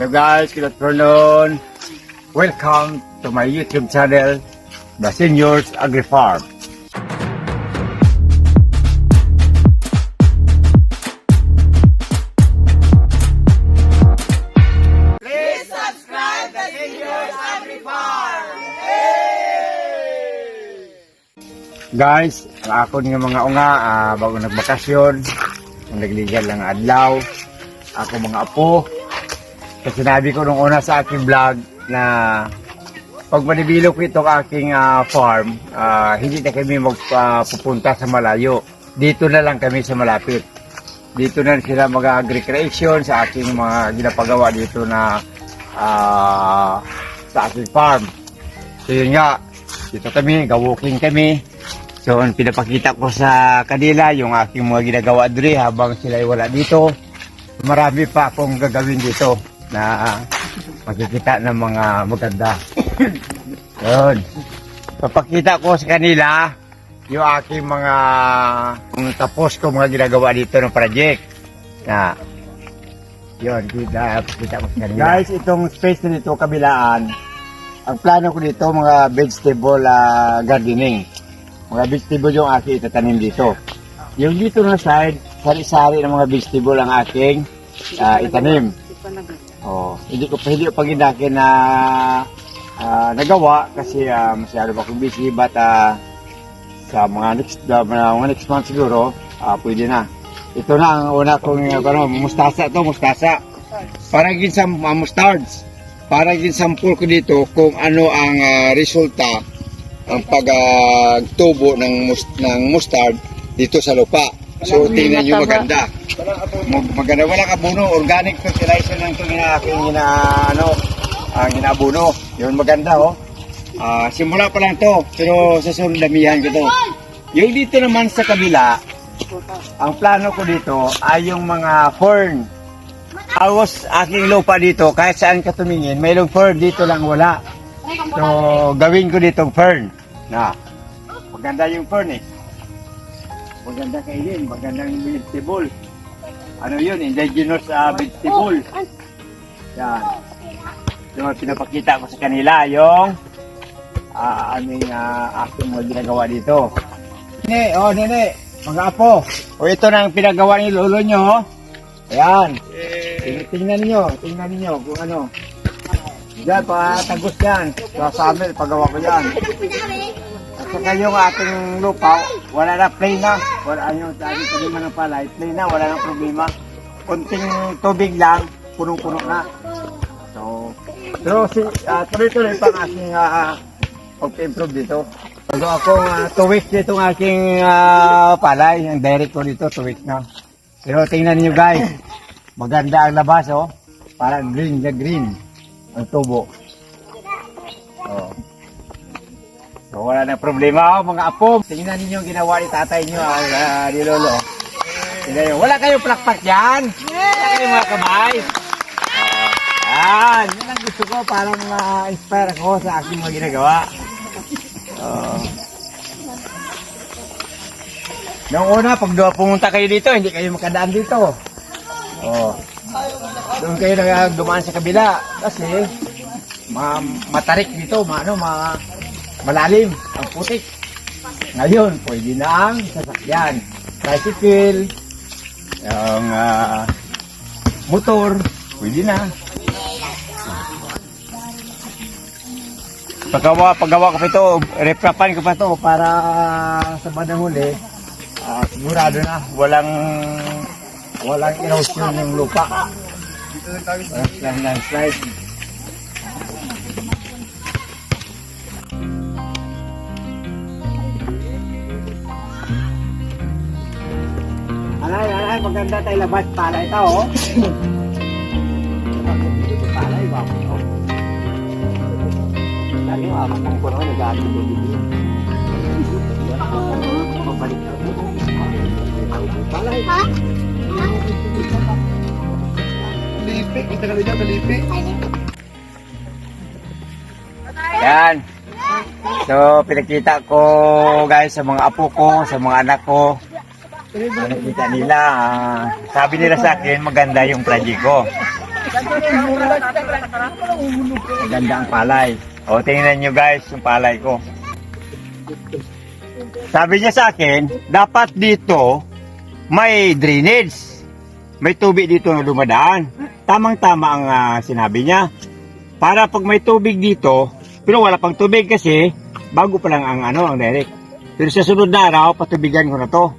Hello guys, good afternoon. Welcome to my YouTube channel, The Seniors Agri Farm. Please subscribe The Seniors Agri Farm. Guys, ako nga mga unga, bago nagbakasyon, nagligan lang adlaw, ako mga apo. Kasi sinabi ko nung una sa aking vlog na pag manibilo ko itong aking farm, hindi na kami magpupunta sa malayo. Dito na lang kami sa malapit. Dito na sila mag-recreation sa aking mga ginapagawa dito na sa aking farm. So yun nga, dito kami, walking kami. So pinapakita ko sa kanila yung aking mga ginagawa dito habang sila ay wala dito. Marami pa akong gagawin dito na makikita ng mga maganda. Yun. Papakita ko sa kanila yung aking mga tapos ko mga ginagawa dito ng project. Na, yun, kita ko sa kanila. Guys, itong space na dito, kabilaan, ang plano ko dito, mga vegetable gardening. Mga vegetable yung aking itatanim dito. Yung dito na side, sari-sari ng mga vegetable ang aking itanim. Oh, hindi ko paginakin na nagawa kasi masyado akong busy, but sa mga next month siguro pwede na. Ito na ang una kong mustasa to, mustasa. Parang ginsam mustards. Parang ginsampul ko dito kung ano ang resulta ang pagtubo ng mustard dito sa lupa. So tingnan nyo, maganda. Maganda, wala kabuno, organic fertilizer lang ito ginabuno. Yun, maganda simula pa lang to, pero sa sunod damihan ko to. Yung dito naman sa kabila, ang plano ko dito ay yung mga fern. Awas aking lupa dito, kahit saan ka tumingin, mayroong fern, dito lang wala. So gawin ko ditong fern. Na, maganda yung fern Maganda kainin, magandang vegetable. Ano yun? Indigenous vegetable. Yan. Yung pinapakita ko sa kanila, yung aking mga ginagawa dito. Nene, mga apo. Ito na ang pinagawa ni lolo nyo. Ayan. Tingnan ninyo kung ano. Diyan, patagos yan. Sa summer, pagawa ko yan. At saka yung ating lupa, wala na, plain na. Wala yung sa ating kalima ng palay, plain na, wala nang problema. Kunting tubig lang, punong-puno na. So, pero tuloy-tuloy pang aking pag-improve dito. Bago akong 2 weeks dito ng aking palay, ang direct ko dito, 2 weeks na. Pero tingnan niyo guys, maganda ang labas parang green na green ang tubo. So wala na problema mga apo. Tingnan niyo yung ginawa ni tatay niyo, ni lolo. Tingnan niyo, wala kayong plakpak yan. Wala kayong mga kamay. Yan ang gusto ko, parang ma-inspire ako sa aking mga ginagawa. Noong una, pag pumunta kayo dito, hindi kayo makadaan dito. Doon kayo dumaan sa kabila kasi matarik dito, malalim ang putik. Ngayon, pwede na ang sasakyan, tricycle, ang motor, pwede na. Paggawa ko pa ito, reprapan ko pa ito para sa bandang huli, sigurado na walang erosion ng lupa. Landslide. Alay, maganda tayo labas palay ito, palay, bako. Lagi mo, ako kung kuno, nag-aalit ko dito. Mabalik na po. Palay. Ha? Lipi, kita kali dyan, lipi. Yan. So, pinakita ko guys sa mga apo ko, sa mga anak ko. Nakita nila, sabi nila sa akin maganda yung project ko. Ganda ang palay. O, tingnan nyo guys, yung palay ko. Sabi niya sa akin, dapat dito may drainage. May tubig dito na dumadaan. Tamang-tama ang sinabi niya. Para pag may tubig dito, pero wala pang tubig kasi, bago pa lang ang direct. Pero sa sunod na araw, patubigan ko na to.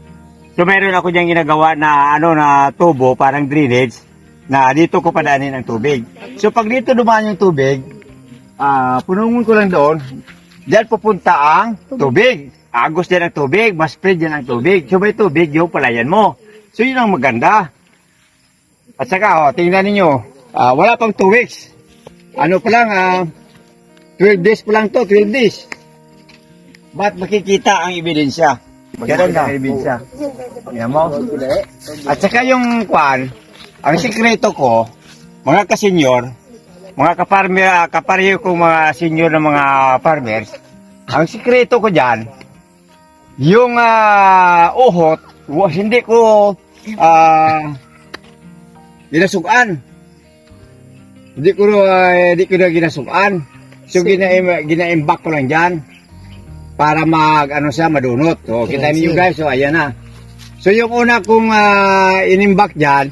So meron ako diyang ginagawa na na tubo, parang drainage, na dito ko padaanin ang tubig. So pag dito dumaan yung tubig, punungon ko lang doon, diyan pupunta ang tubig. Agos din ang tubig, mas spread din ang tubig. So may tubig, yung palayan mo. So yun ang maganda. At saka, tingnan ninyo, wala pang 2 weeks. Ano pa lang, 12 days pa lang to, 12 days. Ba't makikita ang ebidensya? Ganun ang ebidensya. Tingnan mo. At saka yung ang sikreto ko, mga kasenyor, mga kaparmer, kapareho kong mga senyor ng mga farmers, ang sikreto ko dyan, yung uhot, hindi ko ginasukan. Hindi ko na ginasukan. So ginaimbak ko lang dyan para madunot. So kita niyo guys, so ayan na. So yung una kong inimbak dyan,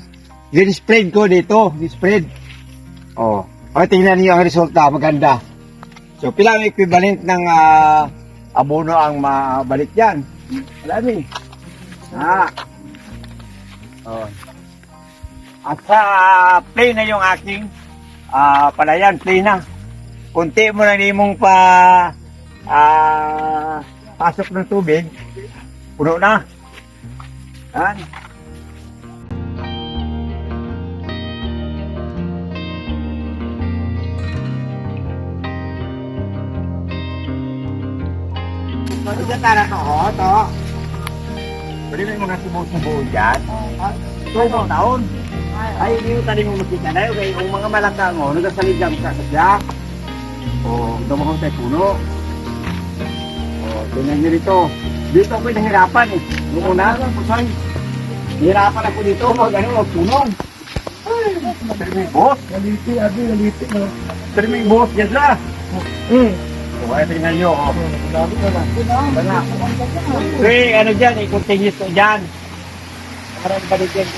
gin-spread ko dito, gin-spread. O tingnan niyo ang resulta, maganda. So pila ang equivalent ng abono ang mabalik dyan. Marami. At sa plain na yung aking palayan, plain na. Kunti mo lang mong pasok ng tubig, puno na. Yan. Ito tara to. Pwede may mga subo-subo dyan. Tumaw taon. Ay, hindi mo tali mo makita na yun. Kaya yung mga malakang nagasaligam sa kasya. Dumahon tayo puno. Tingnan nyo dito. Dito ako'y nahirapan eh. Noong una, nahirapan ako dito. Puno. Terming boss. Naliti. Terming boss, yan na. Ay, tingnan nyo. Ano dyan, i-continuous ko dyan. Parang baligyan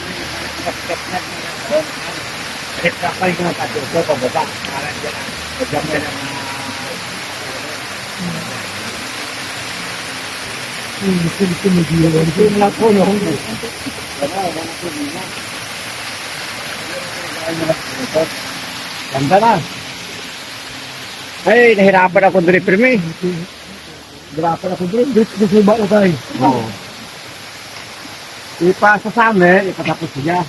step na step na pa yung patuto pababa. Parang dyan. Pagdam na ng Ito lang po yung ganda na. Ay, nahirapan ako dito, Primi. Nahirapan ako dito. Gusto ba ko tayo? Oo. Ipasa sa amin, ipatapos siya.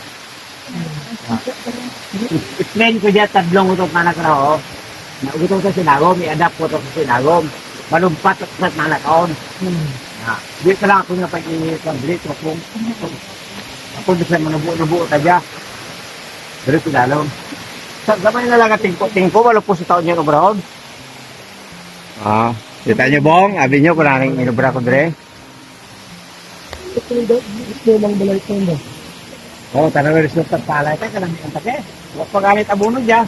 Explain ko dyan, tatlong utong manakaraho. Utong sa sinagom, i-adapt ko ito sa sinagom. Malumpat at sa manakaon. Dito lang ako nga pag-i-complete. Ako bisa manubuo tayo. Pero pinalong. Sa gamay na lang at tingko, wala po sa taon niya obrahon. Kita nyo bong, abi nyo kung naring inubra ko dire. Ito lang balay ito mo. Tanong rin sa palay ka lang ang take. Huwag pagalit abuno dyan.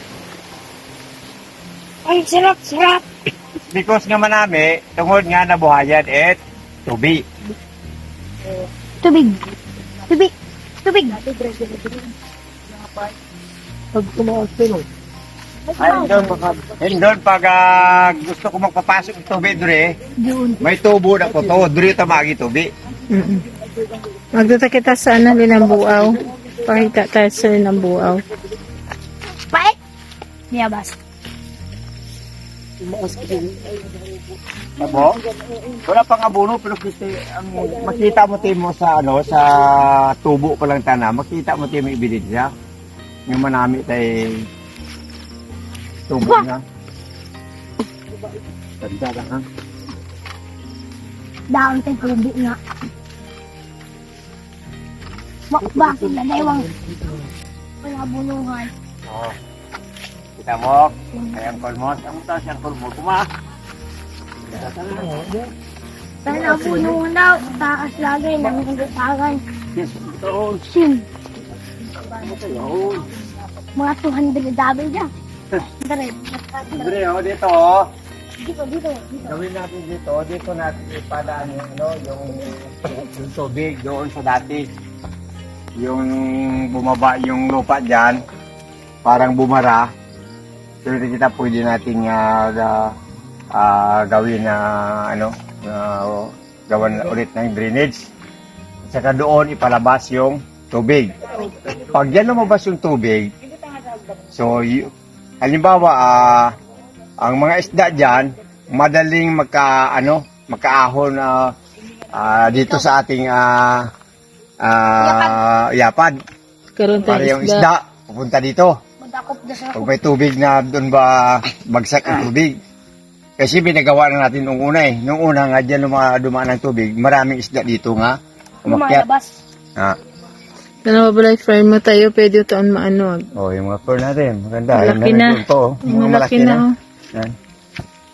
Ay, sarap. Because nga manami, tungod nga nabuhayan at tubig. Tubig. Pag tumaas sila. Doon pag gusto ko magpapasok ng tubig dure, may tubo na po to, dure tamagi tubig. Magdata kita sa Linang Buaw. Pakita tayo sa Linang Buaw. Pait! Niyabas. Abo? Wala pang abono pero ang makita mo timo sa sa tubo pa lang tana, makita mo timo ebidensya. Yung manami tay tubo na. Tanda lang ha. Daon tayo tubig nga. Bakit na daywang wala bulungan. Kita mo, ayang kolmos. Ang taas yung kolmos. Kumaas. Sana bulungan daw. Taas lagi. Nangunggutagan. Ito. Sim. Mga 200 dami dyan. Dari. Dre, oh, dito, oh. Dito. Gawin natin dito. Dito natin ipadaan yung, ano, yung tubig doon sa dati. Yung bumaba yung lupa dyan, parang bumara. So, kita pwede natin gawin na, gawan ulit ng drainage. Saka doon ipalabas yung tubig. Pag yan lumabas yung tubig, so, halimbawa, ang mga isda dyan, madaling makaahon dito sa ating yapad. Karoon Para tayo yung isda, pupunta dito. Magdakop na sa Pag may tubig na doon ba bagsak ang tubig. Kasi binagawa na natin nung una eh. Nung una nga dyan dumaan ng tubig, maraming isda dito nga. Umakyat. lumalabas. Ano ba balay farm mo tayo? Pwede taon maano. Oh, yung mga fur natin. Maganda. Malaki Yung na. nandun po, oh. Yung mga Malaki na. Oh. Yan.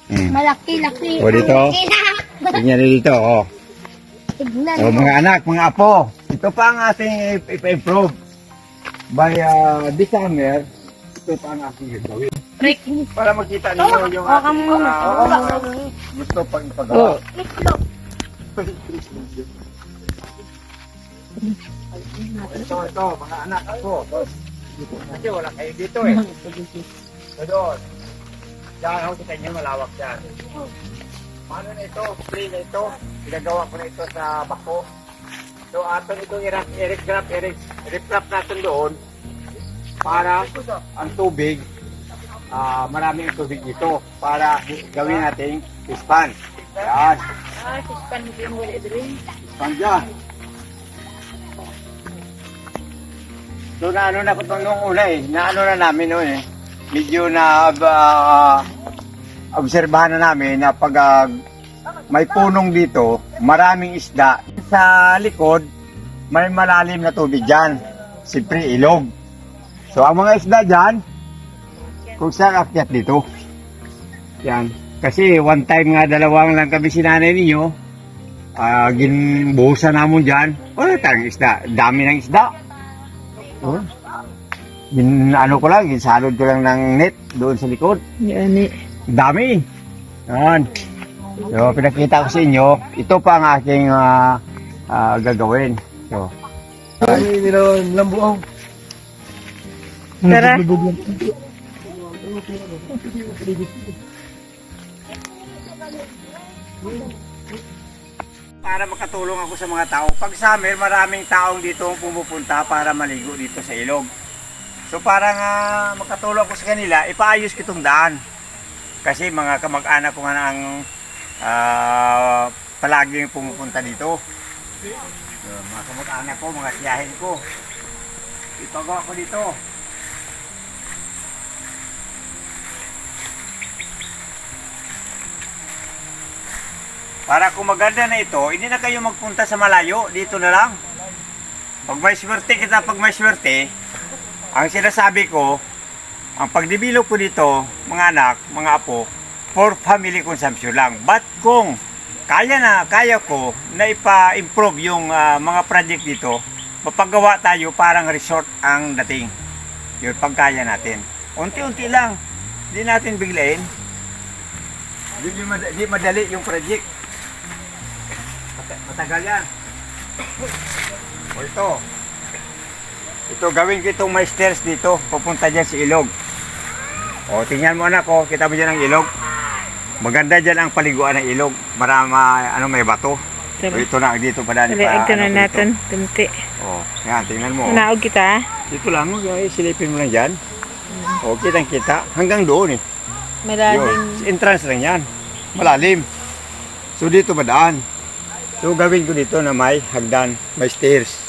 Hmm. Malaki. O, dito. Malaki na. Tingnan nyo dito, oh. Tignan O, mo. mga anak, mga apo. Ito pa ang ating ipa-improve. By this summer, ito pa ang ating gagawin. Para makita ninyo yung ating gusto pang ipagawa. Itlog. Ito, mga anak ako. Kasi wala kayo dito eh. So doon. Diyan ako kita nyo, malawak dyan. Ano na ito? Free na ito. Pinagawa ko na ito sa bako. So ato itong i-recrap natin doon para ang tubig, maraming tubig dito para gawin nating pispan. Yan. Pispan dyan. So na ko nung una eh, na namin noon eh. Medyo na obserbahan na namin na pag may punong dito, maraming isda. Sa likod, may malalim na tubig dyan. Siyempre ilog. So ang mga isda dyan, kung saan akyat dito. Yan. Kasi one time nga dalawang lang kami sinanay ninyo, ginbuhusan namon dyan. Wala tayong isda. Dami ng isda. Oh. Ano ko lang, ginsalod ko lang ng net doon sa likod. Yan eh. Dami. Yan. So, pinakita ko sa inyo, ito pa ang aking gagawin. So, Tara. para makatulong ako sa mga tao. Pag summer, maraming taong dito pumupunta para maligo dito sa ilog. So para nga makatulong ako sa kanila, ipaayos ko itong daan. Kasi mga kamag-anak ko nga ang palaging pumupunta dito. So, mga kamag-anak ko, mga tiyahin ko. Ipagawa ko dito. Para kung maganda na ito, hindi na kayo magpunta sa malayo, dito na lang. Pag may swerte, ang sinasabi ko, ang pagdevelop ko dito, mga anak, mga apo, for family consumption lang. But kung kaya ko na ipa-improve yung mga project dito, mapagawa tayo parang resort ang dating. Yun, pagkaya natin. Unti-unti lang, hindi natin biglain. Hindi madali yung project. Matagal yan. O ito. Ito, gawin ko itong may stairs dito. Pupunta dyan sa ilog. O, tingnan mo anak ko. Kita mo dyan ang ilog. Maganda dyan ang paliguan ng ilog. May bato. O, ito na, dito pa daan. Taliag ka na natin. Tunti. O, yan, tingnan mo. Naog kita. Dito lang, silipin mo lang dyan. O, kitang-kita. Hanggang doon eh. Malalim. Yun, entrance lang yan. Malalim. So, dito ba daan? So, gawin ko dito na may hagdan, may stairs.